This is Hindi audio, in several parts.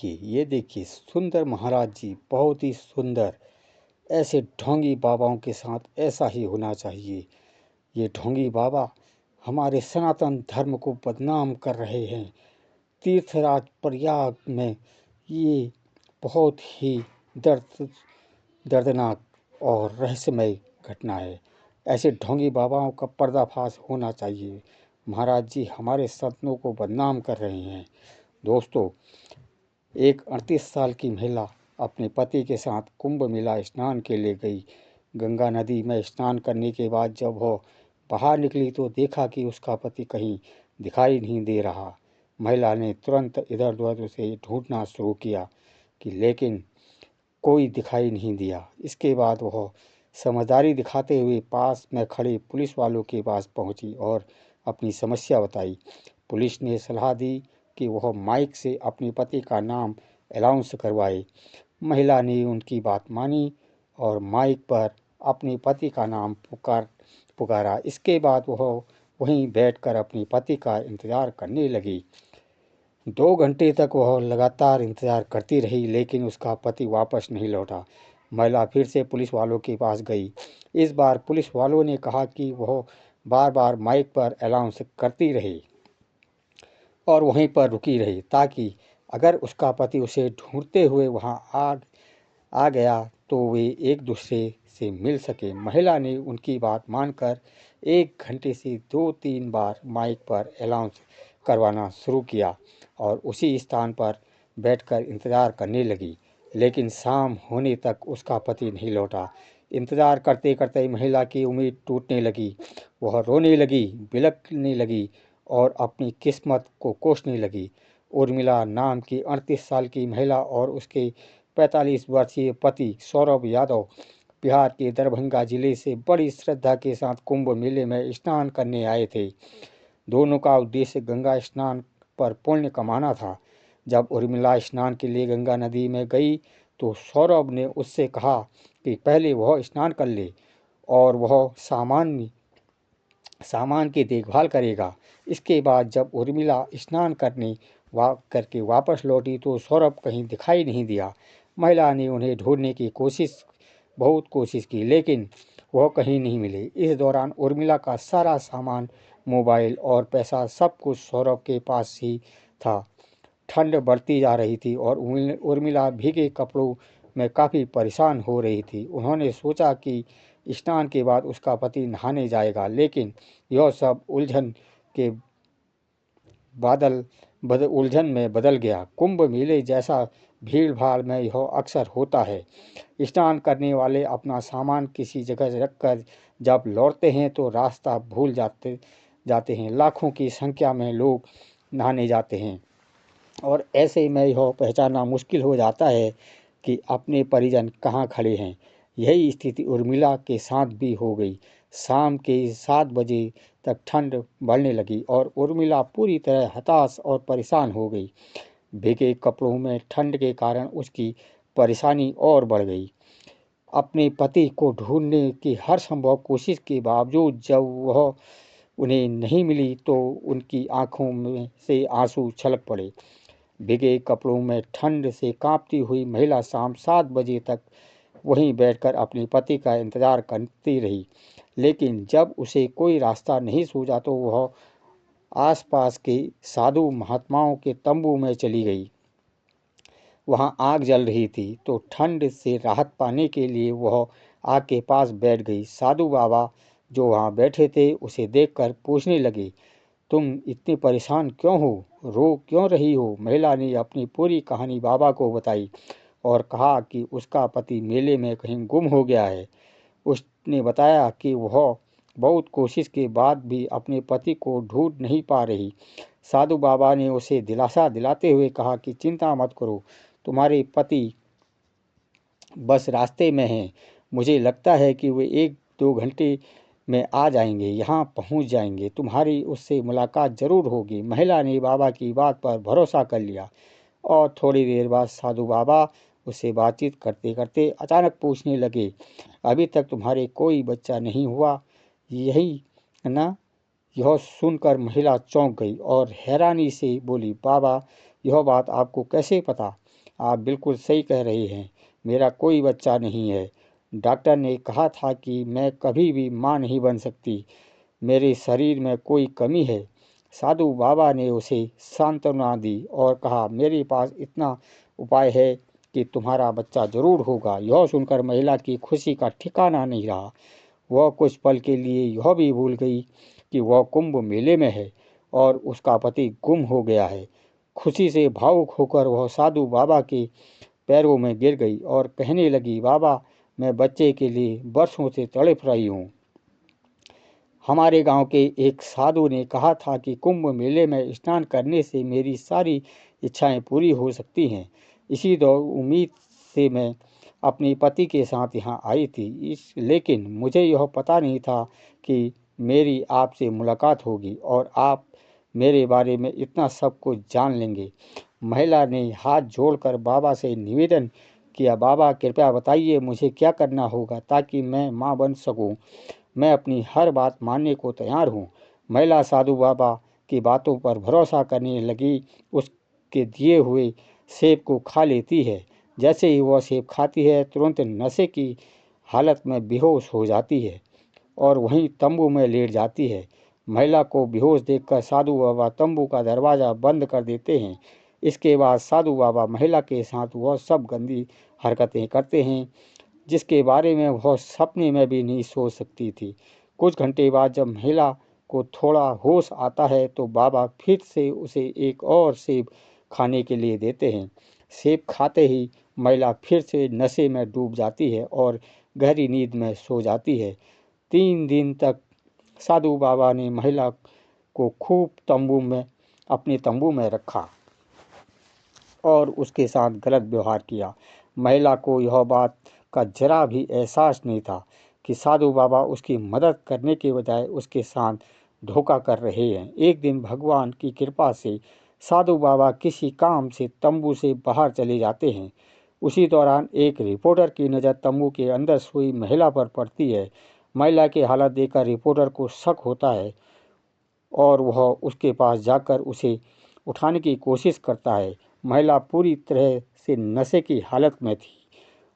कि ये देखिए सुंदर महाराज जी बहुत ही सुंदर। ऐसे ढोंगी बाबाओं के साथ ऐसा ही होना चाहिए। ये ढोंगी बाबा हमारे सनातन धर्म को बदनाम कर रहे हैं। तीर्थराज प्रयाग में ये बहुत ही दर्दनाक और रहस्यमय घटना है। ऐसे ढोंगी बाबाओं का पर्दाफाश होना चाहिए। महाराज जी हमारे सपनों को बदनाम कर रहे हैं। दोस्तों, एक 38 साल की महिला अपने पति के साथ कुंभ मेला स्नान के लिए गई। गंगा नदी में स्नान करने के बाद जब वह बाहर निकली तो देखा कि उसका पति कहीं दिखाई नहीं दे रहा। महिला ने तुरंत इधर उधर उसे ढूंढना शुरू किया लेकिन कोई दिखाई नहीं दिया। इसके बाद वह समझदारी दिखाते हुए पास में खड़े पुलिस वालों के पास पहुंची और अपनी समस्या बताई। पुलिस ने सलाह दी कि वह माइक से अपने पति का नाम अनाउंस करवाए। महिला ने उनकी बात मानी और माइक पर अपने पति का नाम पुकारा। इसके बाद वह वहीं बैठकर अपने पति का इंतजार करने लगी। 2 घंटे तक वह लगातार इंतजार करती रही लेकिन उसका पति वापस नहीं लौटा। महिला फिर से पुलिस वालों के पास गई। इस बार पुलिस वालों ने कहा कि वह बार बार माइक पर अनाउंस करती रही और वहीं पर रुकी रही ताकि अगर उसका पति उसे ढूंढते हुए वहां आ गया तो वे एक दूसरे से मिल सके। महिला ने उनकी बात मानकर 1 घंटे से 2-3 बार माइक पर अनाउंस करवाना शुरू किया और उसी स्थान पर बैठकर इंतजार करने लगी। लेकिन शाम होने तक उसका पति नहीं लौटा। इंतजार करते करते महिला की उम्मीद टूटने लगी। वह रोने लगी, बिलखने लगी और अपनी किस्मत को कोसने लगी। उर्मिला नाम की 38 साल की महिला और उसके 45 वर्षीय पति सौरभ यादव बिहार के दरभंगा जिले से बड़ी श्रद्धा के साथ कुंभ मेले में स्नान करने आए थे। दोनों का उद्देश्य गंगा स्नान पर पुण्य कमाना था। जब उर्मिला स्नान के लिए गंगा नदी में गई तो सौरभ ने उससे कहा कि पहले वह स्नान कर ले और वह सामान की देखभाल करेगा। इसके बाद जब उर्मिला स्नान करके वापस लौटी तो सौरभ कहीं दिखाई नहीं दिया। महिला ने उन्हें ढूंढने की बहुत कोशिश की लेकिन वह कहीं नहीं मिले। इस दौरान उर्मिला का सारा सामान, मोबाइल और पैसा सब कुछ सौरभ के पास ही था। ठंड बढ़ती जा रही थी और उर्मिला भीगे कपड़ों में काफ़ी परेशान हो रही थी। उन्होंने सोचा कि स्नान के बाद उसका पति नहाने जाएगा लेकिन यह सब उलझन में बदल गया। कुंभ मेले जैसा भीड़ भाड़ में यह अक्सर होता है। स्नान करने वाले अपना सामान किसी जगह रखकर जब लौटते हैं तो रास्ता भूल जाते हैं। लाखों की संख्या में लोग नहाने जाते हैं और ऐसे में यह पहचानना मुश्किल हो जाता है कि अपने परिजन कहाँ खड़े हैं। यही स्थिति उर्मिला के साथ भी हो गई। शाम के 7 बजे तक ठंड बढ़ने लगी और उर्मिला पूरी तरह हताश और परेशान हो गई। भीगे कपड़ों में ठंड के कारण उसकी परेशानी और बढ़ गई। अपने पति को ढूंढने की हर संभव कोशिश के बावजूद जब वह उन्हें नहीं मिली तो उनकी आंखों में से आंसू छलक पड़े। भीगे कपड़ों में ठंड से कांपती हुई महिला शाम 7 बजे तक वहीं बैठकर अपने पति का इंतजार करती रही लेकिन जब उसे कोई रास्ता नहीं सूझा तो वह आसपास के साधु महात्माओं के तंबू में चली गई। वहां आग जल रही थी तो ठंड से राहत पाने के लिए वह आग के पास बैठ गई। साधु बाबा जो वहां बैठे थे उसे देखकर पूछने लगे, तुम इतनी परेशान क्यों हो, रो क्यों रही हो। महिला ने अपनी पूरी कहानी बाबा को बताई और कहा कि उसका पति मेले में कहीं गुम हो गया है। उसने बताया कि वह बहुत कोशिश के बाद भी अपने पति को ढूंढ नहीं पा रही। साधु बाबा ने उसे दिलासा दिलाते हुए कहा कि चिंता मत करो, तुम्हारे पति बस रास्ते में हैं। मुझे लगता है कि वे 1-2 घंटे में आ जाएंगे, यहाँ पहुँच जाएंगे, तुम्हारी उससे मुलाकात जरूर होगी। महिला ने बाबा की बात पर भरोसा कर लिया और थोड़ी देर बाद साधु बाबा उससे बातचीत करते करते अचानक पूछने लगे, अभी तक तुम्हारे कोई बच्चा नहीं हुआ, यही ना। यह सुनकर महिला चौंक गई और हैरानी से बोली, बाबा यह बात आपको कैसे पता। आप बिल्कुल सही कह रही हैं, मेरा कोई बच्चा नहीं है। डॉक्टर ने कहा था कि मैं कभी भी माँ नहीं बन सकती, मेरे शरीर में कोई कमी है। साधु बाबा ने उसे सांत्वना दी और कहा, मेरे पास इतना उपाय है कि तुम्हारा बच्चा जरूर होगा। यह सुनकर महिला की खुशी का ठिकाना नहीं रहा। वह कुछ पल के लिए यह भी भूल गई कि वह कुंभ मेले में है और उसका पति गुम हो गया है। खुशी से भावुक होकर वह साधु बाबा के पैरों में गिर गई और कहने लगी, बाबा, मैं बच्चे के लिए बरसों से तड़प रही हूँ। हमारे गांव के एक साधु ने कहा था कि कुंभ मेले में स्नान करने से मेरी सारी इच्छाएं पूरी हो सकती हैं। इसी दौर उम्मीद से मैं अपने पति के साथ यहाँ आई थी, लेकिन मुझे यह पता नहीं था कि मेरी आपसे मुलाकात होगी और आप मेरे बारे में इतना सब कुछ जान लेंगे। महिला ने हाथ जोड़कर बाबा से निवेदन किया, बाबा कृपया बताइए मुझे क्या करना होगा ताकि मैं माँ बन सकूं। मैं अपनी हर बात मानने को तैयार हूँ। महिला साधु बाबा की बातों पर भरोसा करने लगी। उसके दिए हुए सेब को खा लेती है। जैसे ही वह सेब खाती है, तुरंत नशे की हालत में बेहोश हो जाती है और वहीं तंबू में लेट जाती है। महिला को बेहोश देखकर साधु बाबा तंबू का दरवाज़ा बंद कर देते हैं। इसके बाद साधु बाबा महिला के साथ वह सब गंदी हरकतें करते हैं जिसके बारे में वह सपने में भी नहीं सोच सकती थी। कुछ घंटे बाद जब महिला को थोड़ा होश आता है तो बाबा फिर से उसे एक और सेब खाने के लिए देते हैं। सेब खाते ही महिला फिर से नशे में डूब जाती है और गहरी नींद में सो जाती है। 3 दिन तक साधु बाबा ने महिला को खूब अपने तंबू में रखा और उसके साथ गलत व्यवहार किया। महिला को यह बात का जरा भी एहसास नहीं था कि साधु बाबा उसकी मदद करने के बजाय उसके साथ धोखा कर रहे हैं। एक दिन भगवान की कृपा से साधु बाबा किसी काम से तंबू से बाहर चले जाते हैं। उसी दौरान एक रिपोर्टर की नज़र तंबू के अंदर सोई महिला पर पड़ती है। महिला की हालत देखकर रिपोर्टर को शक होता है और वह उसके पास जाकर उसे उठाने की कोशिश करता है। महिला पूरी तरह से नशे की हालत में थी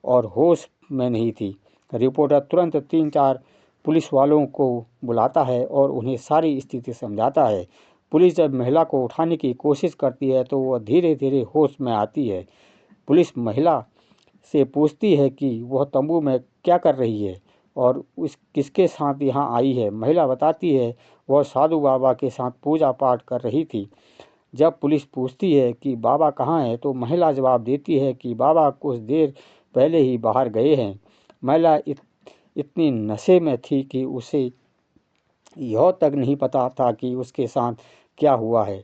और होश में नहीं थी। रिपोर्टर तुरंत 3-4 पुलिस वालों को बुलाता है और उन्हें सारी स्थिति समझाता है। पुलिस जब महिला को उठाने की कोशिश करती है तो वह धीरे धीरे होश में आती है। पुलिस महिला से पूछती है कि वह तंबू में क्या कर रही है और उस किसके साथ यहाँ आई है। महिला बताती है वह साधु बाबा के साथ पूजा पाठ कर रही थी। जब पुलिस पूछती है कि बाबा कहाँ हैं तो महिला जवाब देती है कि बाबा कुछ देर पहले ही बाहर गए हैं। महिला इतनी नशे में थी कि उसे यह तक नहीं पता था कि उसके साथ क्या हुआ है।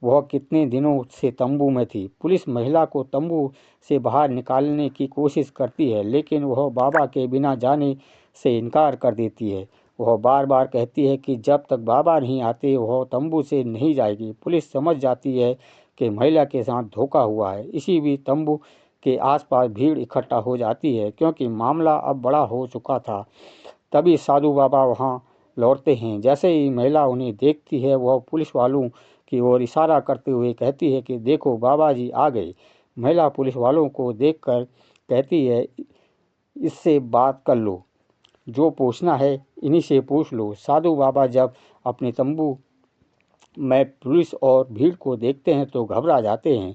वह कितने दिनों से तंबू में थी। पुलिस महिला को तंबू से बाहर निकालने की कोशिश करती है लेकिन वह बाबा के बिना जाने से इनकार कर देती है। वह बार बार कहती है कि जब तक बाबा नहीं आते वह तंबू से नहीं जाएगी। पुलिस समझ जाती है कि महिला के साथ धोखा हुआ है। इसी बीच तंबू के आसपास भीड़ इकट्ठा हो जाती है क्योंकि मामला अब बड़ा हो चुका था। तभी साधु बाबा वहां लौटते हैं। जैसे ही महिला उन्हें देखती है वह पुलिस वालों की ओर इशारा करते हुए कहती है कि देखो बाबा जी आ गए। महिला पुलिस वालों को देखकर कहती है, इससे बात कर लो, जो पूछना है इन्हीं से पूछ लो। साधु बाबा जब अपने तंबू में पुलिस और भीड़ को देखते हैं तो घबरा जाते हैं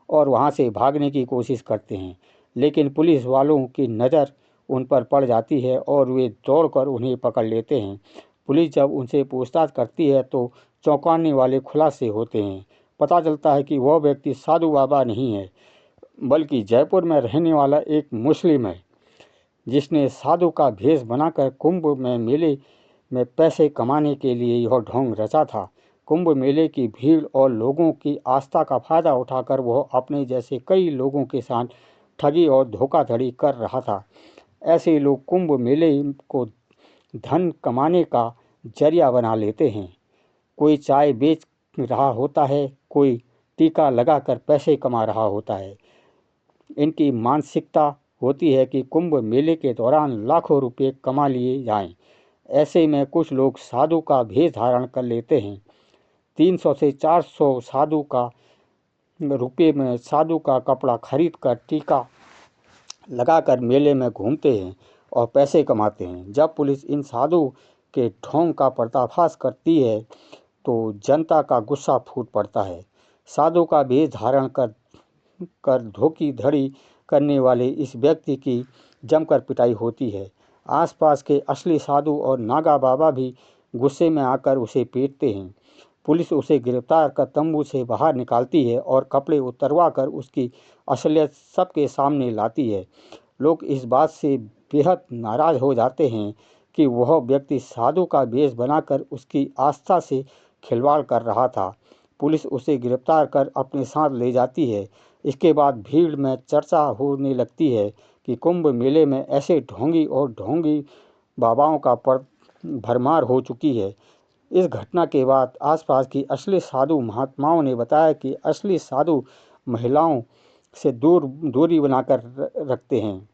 और वहां से भागने की कोशिश करते हैं, लेकिन पुलिस वालों की नज़र उन पर पड़ जाती है और वे दौड़कर उन्हें पकड़ लेते हैं। पुलिस जब उनसे पूछताछ करती है तो चौंकाने वाले खुलासे होते हैं। पता चलता है कि वह व्यक्ति साधु बाबा नहीं है बल्कि जयपुर में रहने वाला एक मुस्लिम है जिसने साधु का भेष बनाकर कुंभ में मेले में पैसे कमाने के लिए यह ढोंग रचा था। कुंभ मेले की भीड़ और लोगों की आस्था का फायदा उठाकर वह अपने जैसे कई लोगों के साथ ठगी और धोखाधड़ी कर रहा था। ऐसे लोग कुंभ मेले को धन कमाने का जरिया बना लेते हैं। कोई चाय बेच रहा होता है, कोई टीका लगाकर पैसे कमा रहा होता है। इनकी मानसिकता होती है कि कुंभ मेले के दौरान लाखों रुपए कमा लिए जाएं। ऐसे में कुछ लोग साधु का भेष धारण कर लेते हैं। 300 से 400 साधु का रुपये में साधु का कपड़ा खरीद कर टीका लगाकर मेले में घूमते हैं और पैसे कमाते हैं। जब पुलिस इन साधु के ढोंग का पर्दाफाश करती है तो जनता का गुस्सा फूट पड़ता है। साधु का वेश धारण कर धोखाधड़ी करने वाले इस व्यक्ति की जमकर पिटाई होती है। आसपास के असली साधु और नागा बाबा भी गुस्से में आकर उसे पीटते हैं। पुलिस उसे गिरफ्तार कर तंबू से बाहर निकालती है और कपड़े उतरवा कर उसकी असलियत सबके सामने लाती है। लोग इस बात से बेहद नाराज हो जाते हैं कि वह व्यक्ति साधु का वेश बनाकर उसकी आस्था से खिलवाड़ कर रहा था। पुलिस उसे गिरफ्तार कर अपने साथ ले जाती है। इसके बाद भीड़ में चर्चा होने लगती है कि कुंभ मेले में ऐसे ढोंगी और ढोंगी बाबाओं का भरमार हो चुकी है। इस घटना के बाद आसपास की असली साधु महात्माओं ने बताया कि असली साधु महिलाओं से दूरी बनाकर रखते हैं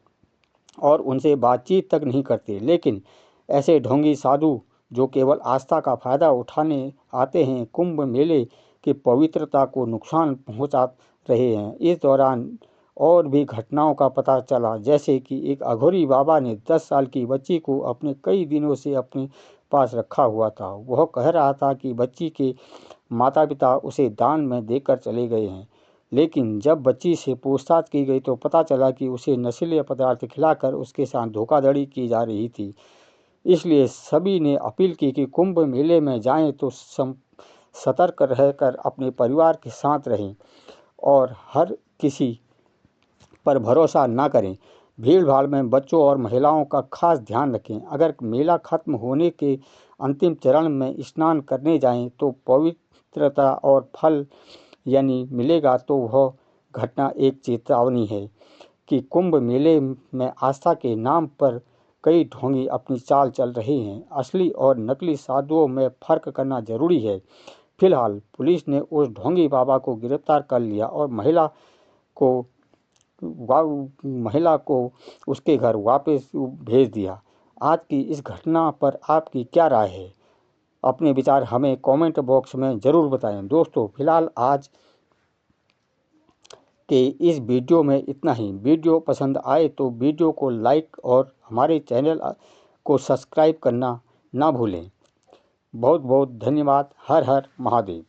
और उनसे बातचीत तक नहीं करते, लेकिन ऐसे ढोंगी साधु जो केवल आस्था का फायदा उठाने आते हैं कुंभ मेले की पवित्रता को नुकसान पहुंचा रहे हैं। इस दौरान और भी घटनाओं का पता चला, जैसे कि एक अघोरी बाबा ने 10 साल की बच्ची को अपने कई दिनों से अपने पास रखा हुआ था। वह कह रहा था कि बच्ची के माता पिता उसे दान में देकर चले गए हैं, लेकिन जब बच्ची से पूछताछ की गई तो पता चला कि उसे नशीले पदार्थ खिलाकर उसके साथ धोखाधड़ी की जा रही थी। इसलिए सभी ने अपील की कि कुंभ मेले में जाएं तो सतर्क रहकर अपने परिवार के साथ रहें और हर किसी पर भरोसा न करें। भीड़ भाड़ में बच्चों और महिलाओं का खास ध्यान रखें। अगर मेला खत्म होने के अंतिम चरण में स्नान करने जाएं तो पवित्रता और फल यानी मिलेगा, तो वह घटना एक चेतावनी है कि कुंभ मेले में आस्था के नाम पर कई ढोंगी अपनी चाल चल रहे हैं। असली और नकली साधुओं में फ़र्क करना जरूरी है। फिलहाल पुलिस ने उस ढोंगी बाबा को गिरफ्तार कर लिया और महिला को उसके घर वापस भेज दिया। आज की इस घटना पर आपकी क्या राय है? अपने विचार हमें कमेंट बॉक्स में ज़रूर बताएं। दोस्तों, फिलहाल आज के इस वीडियो में इतना ही। वीडियो पसंद आए तो वीडियो को लाइक और हमारे चैनल को सब्सक्राइब करना ना भूलें। बहुत बहुत धन्यवाद। हर हर महादेव।